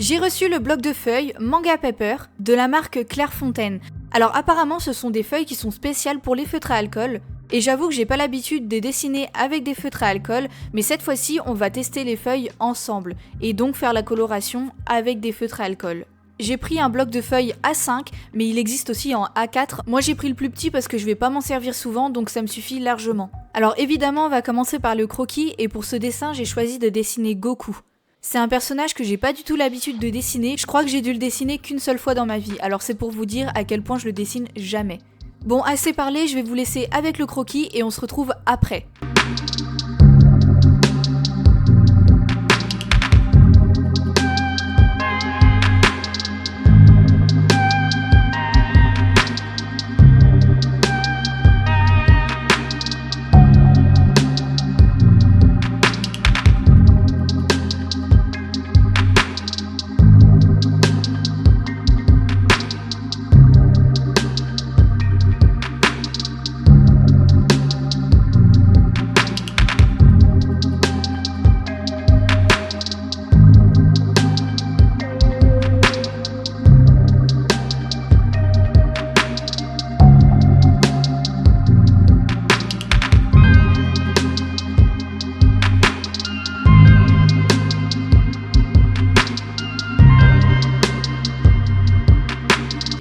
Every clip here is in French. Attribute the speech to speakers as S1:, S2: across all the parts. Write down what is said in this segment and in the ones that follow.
S1: J'ai reçu le bloc de feuilles Manga Paper de la marque Clairefontaine. Alors apparemment ce sont des feuilles qui sont spéciales pour les feutres à alcool, et j'avoue que j'ai pas l'habitude de dessiner avec des feutres à alcool, mais cette fois-ci on va tester les feuilles ensemble, et donc faire la coloration avec des feutres à alcool. J'ai pris un bloc de feuilles A5, mais il existe aussi en A4. Moi j'ai pris le plus petit parce que je vais pas m'en servir souvent, donc ça me suffit largement. Alors évidemment on va commencer par le croquis, et pour ce dessin j'ai choisi de dessiner Goku. C'est un personnage que j'ai pas du tout l'habitude de dessiner, je crois que j'ai dû le dessiner qu'une seule fois dans ma vie, alors c'est pour vous dire à quel point je le dessine jamais. Bon, assez parlé, je vais vous laisser avec le croquis et on se retrouve après.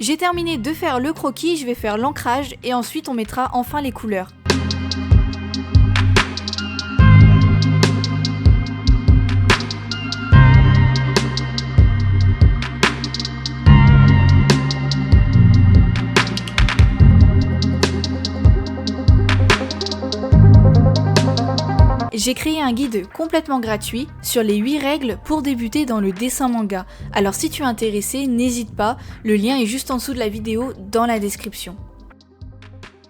S1: J'ai terminé de faire le croquis, je vais faire l'ancrage et ensuite on mettra enfin les couleurs. J'ai créé un guide complètement gratuit sur les 8 règles pour débuter dans le dessin manga. Alors si tu es intéressé, n'hésite pas, le lien est juste en dessous de la vidéo dans la description.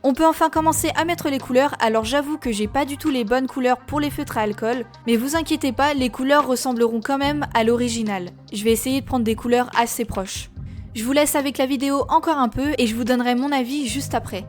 S1: On peut enfin commencer à mettre les couleurs, alors j'avoue que j'ai pas du tout les bonnes couleurs pour les feutres à alcool, mais vous inquiétez pas, les couleurs ressembleront quand même à l'original. Je vais essayer de prendre des couleurs assez proches. Je vous laisse avec la vidéo encore un peu et je vous donnerai mon avis juste après.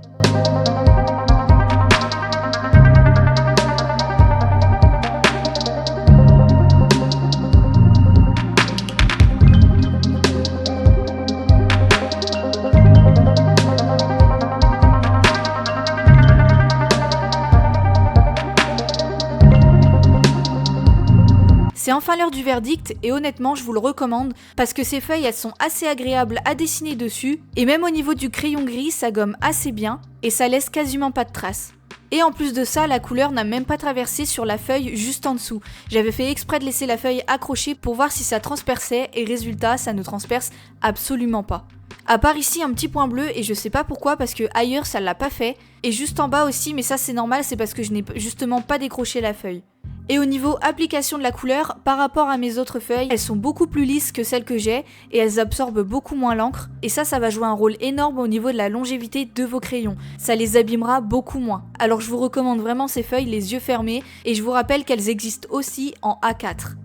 S1: C'est enfin l'heure du verdict et honnêtement je vous le recommande parce que ces feuilles elles sont assez agréables à dessiner dessus et même au niveau du crayon gris ça gomme assez bien et ça laisse quasiment pas de traces. Et en plus de ça, la couleur n'a même pas traversé sur la feuille juste en dessous. J'avais fait exprès de laisser la feuille accrochée pour voir si ça transperçait et résultat ça ne transperce absolument pas. À part ici un petit point bleu et je sais pas pourquoi parce que ailleurs ça l'a pas fait et juste en bas aussi mais ça c'est normal, c'est parce que je n'ai justement pas décroché la feuille. Et au niveau application de la couleur, par rapport à mes autres feuilles, elles sont beaucoup plus lisses que celles que j'ai et elles absorbent beaucoup moins l'encre. Et ça va jouer un rôle énorme au niveau de la longévité de vos crayons. Ça les abîmera beaucoup moins. Alors je vous recommande vraiment ces feuilles les yeux fermés et je vous rappelle qu'elles existent aussi en A4.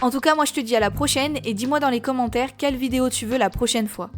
S1: En tout cas, moi je te dis à la prochaine et dis-moi dans les commentaires quelle vidéo tu veux la prochaine fois.